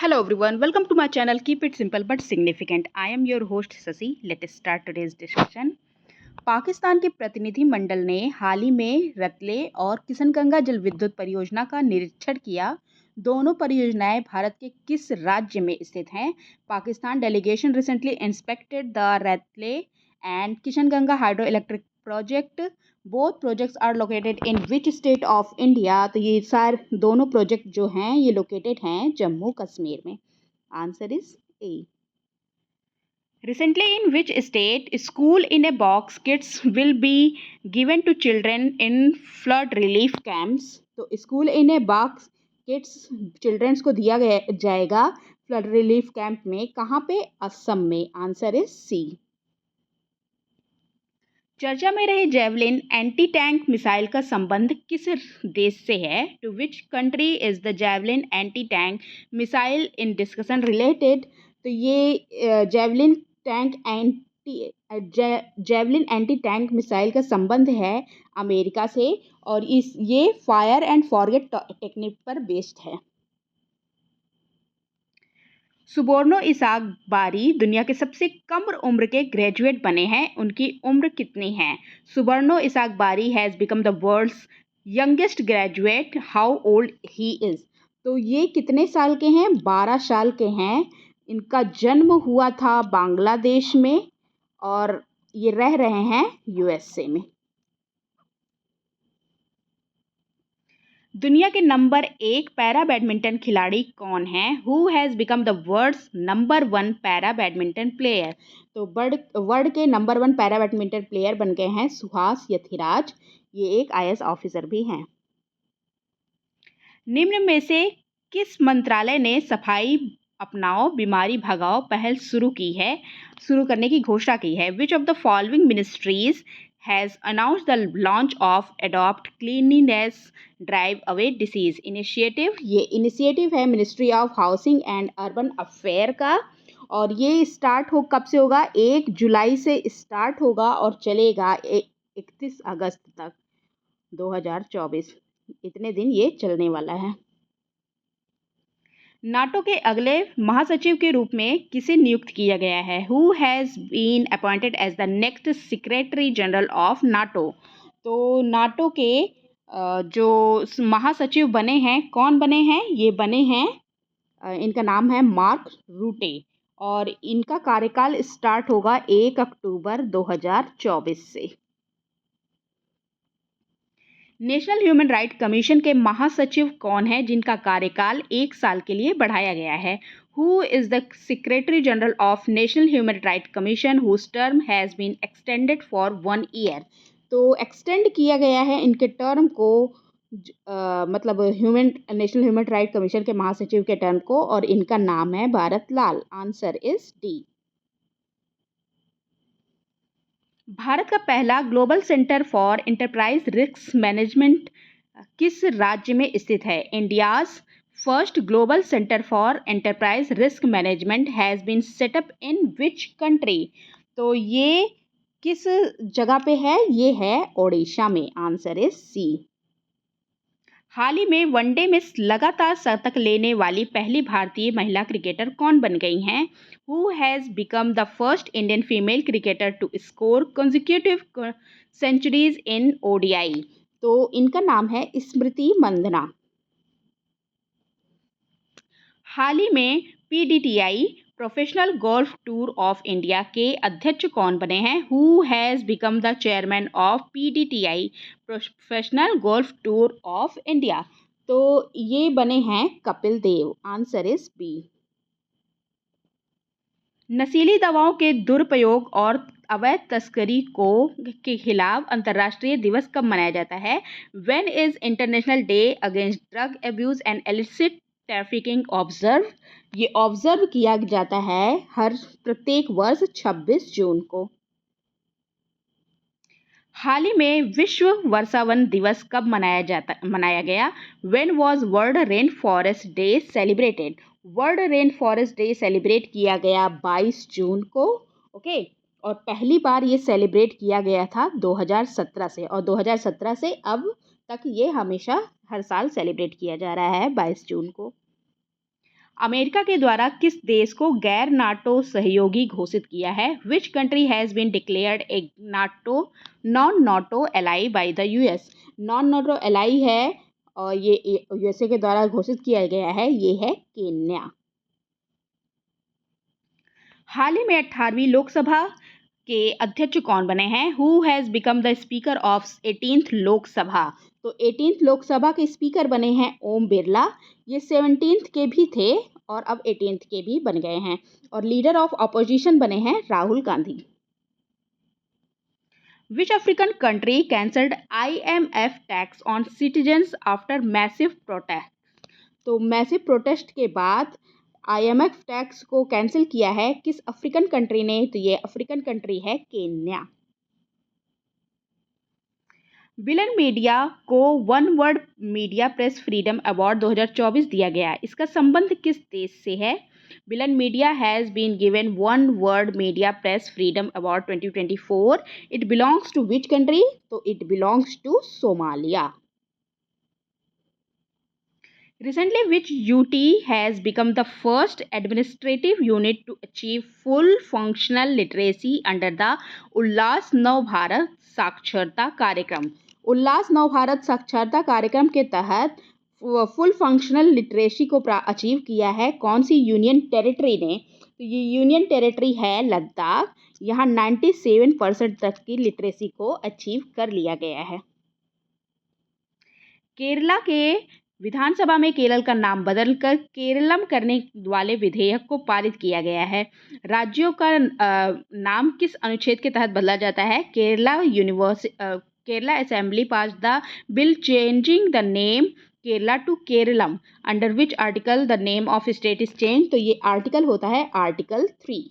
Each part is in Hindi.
Hello everyone, welcome to my channel. Keep it simple but significant. I am your host Sasi. Let us start today's discussion. Pakistan के प्रतिनिधि मंडल ने हाल ही में रतले और किशनगंगा जल विद्युत परियोजना का निरीक्षण किया। दोनों परियोजनाएं भारत के किस राज्य में स्थित हैं? Pakistan delegation recently inspected the Ratle and Kishanganga hydro electric project. Both projects are located in which state of India? तो ये सारे दोनों प्रोजेक्ट जो हैं ये लोकेटेड हैं जम्मू कश्मीर में। Answer is a. Recently, in which state school in a box kits will be given to children in flood relief camps? तो school in a box kits children को दिया जाएगा फ्लड रिलीफ कैंप में। कहाँ पे? असम में। Answer is C. चर्चा में रहे जेवलिन एंटी टैंक मिसाइल का संबंध किस देश से है? To which country is the javelin anti tank missile in discussion related? तो ये जेवलिन एंटी टैंक मिसाइल का संबंध है अमेरिका से और ये फायर एंड फॉरगेट टेक्निक पर बेस्ड है। सुबोर्नो इसाक बारी दुनिया के सबसे कम उम्र के ग्रेजुएट बने हैं। उनकी उम्र कितनी है? Suborno Isaac Bari has become the world's youngest graduate. How old he is? तो ये कितने साल के हैं? 12 साल के हैं। इनका जन्म हुआ था बांग्लादेश में और ये रह रहे हैं यूएसए में। दुनिया के नंबर 1 पैरा बैडमिंटन खिलाड़ी कौन है? Who has become the world's number 1 para badminton player? तो वर्ल्ड के नंबर 1 पैरा बैडमिंटन प्लेयर बन गए हैं सुहास यथिराज। ये एक आईएएस ऑफिसर भी हैं। निम्न में से किस मंत्रालय ने सफाई अपनाओ बीमारी भगाओ पहल शुरू करने की घोषणा की है? Which of the following ministries has announced the launch of Adopt Cleanliness Drive Away Disease Initiative। ये इनिशिएटिव है ministry of housing and urban affair का और ये स्टार्ट कब से होगा? 1 जुलाई से स्टार्ट होगा और चलेगा 31 अगस्त तक 2024। इतने दिन ये चलने वाला है। नाटो के अगले महासचिव के रूप में किसे नियुक्त किया गया है? Who has been appointed as the next secretary general of NATO? तो नाटो के जो महासचिव बने हैं, कौन बने हैं? ये बने हैं, इनका नाम है मार्क रूटे और इनका कार्यकाल स्टार्ट होगा 1 अक्टूबर 2024 से। नेशनल ह्यूमन राइट कमीशन के महासचिव कौन है जिनका कार्यकाल 1 साल के लिए बढ़ाया गया है? Who is the secretary general of national human right commission whose term has been extended for 1 year? तो एक्सटेंड किया गया है इनके टर्म को, मतलब नेशनल ह्यूमन राइट कमीशन के महासचिव के टर्म को, और इनका नाम है Bharat Lal. Answer is D. Bharat का पहला global centre for enterprise risk management किस राज्य में स्थित है? India's first global centre for enterprise risk management has been set up in which country? तो ये किस जगह पे है? ये है ओडिशा में। आंसर इज सी। हाल ही में वनडे में लगातार शतक लेने वाली पहली भारतीय महिला क्रिकेटर कौन बन गई हैं? Who has become the first Indian female cricketer to score consecutive centuries in ODI? तो इनका नाम है स्मृति मंदना। हाल ही में PDTI professional golf tour of India के अध्यक्ष कौन बने हैं? Who has become the chairman of PDTI professional golf tour of India? तो ये बने हैं Kapil Dev. Answer is B. नशीली दवाओं के दुरुपयोग और अवैध तस्करी के खिलाफ अंतर्राष्ट्रीय दिवस कब मनाया जाता है? When is international day against drug abuse and illicit trafficking observe? ये ऑब्जर्व किया जाता है प्रत्येक वर्ष 26 जून को। हाल ही में विश्व वर्षावन दिवस कब मनाया गया? When was world rain forest day celebrated? World rain forest day celebrate किया गया 22 जून को। ओके, और पहली बार ये सेलिब्रेट किया गया था 2017 से, और 2017 से अब तक ये हमेशा हर साल सेलिब्रेट किया जा रहा है 22 जून को। अमेरिका के द्वारा किस देश को गैर नाटो सहयोगी घोषित किया है? Which country has been declared a NATO non NATO ally by the US? Non NATO ally है और ये यूएसए के द्वारा घोषित किया गया है, ये है केन्या। हाल ही में 18वीं लोकसभा के अध्यक्ष कौन बने हैं? Who has become the speaker of 18th Lok Sabha? तो 18th लोकसभा के स्पीकर बने हैं ओम बिरला। ये 17th के भी थे और अब 18th के भी बन गए हैं। और लीडर ऑफ अपोजिशन बने हैं Rahul Gandhi. Which African country cancelled IMF tax on citizens after massive protest? तो मैसिव प्रोटेस्ट के बाद IMF टैक्स को कैंसिल किया है किस अफ्रीकन कंट्री ने? तो ये अफ्रीकन कंट्री है केन्या। विलन मीडिया को one world media press freedom award 2024 दिया गया। इसका संबंध किस देश से है? Bilan media has been given one world media press freedom award 2024। It belongs to which country? तो it belongs to Somalia. Recently, which UT has become the first administrative unit to achieve full functional literacy under the उल्लास नव भारत साक्षरता कार्यक्रम? उल्लास नव भारत साक्षरता कार्यक्रम के तहत फुल फंक्शनल लिटरेसी को अचीव किया है कौन सी यूनियन टेरिटरी ने? तो ये यूनियन टेरिटरी है लद्दाख। यहाँ 97% तक की लिटरेसी को अचीव कर लिया गया है। केरला के विधानसभा में केरल का नाम बदलकर केरलम करने वाले विधेयक को पारित किया गया है। राज्यों का नाम किस अनुच्छेद के तहत बदला जाता है? Kerala assembly pass the bill changing the name Kerala to Keralam. Under which article the name of state is change? तो ये आर्टिकल होता है article 3।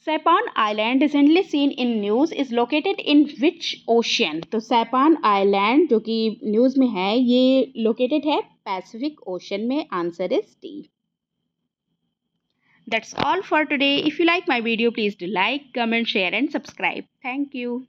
Saipan island recently seen in news is located in which ocean? तो सैपान आइलैंड जो कि न्यूज़ में है ये लोकेटेड है पैसिफिक ओशन में। Answer is D. That's all for today. If you like my video, please do like, comment, share and subscribe. Thank you.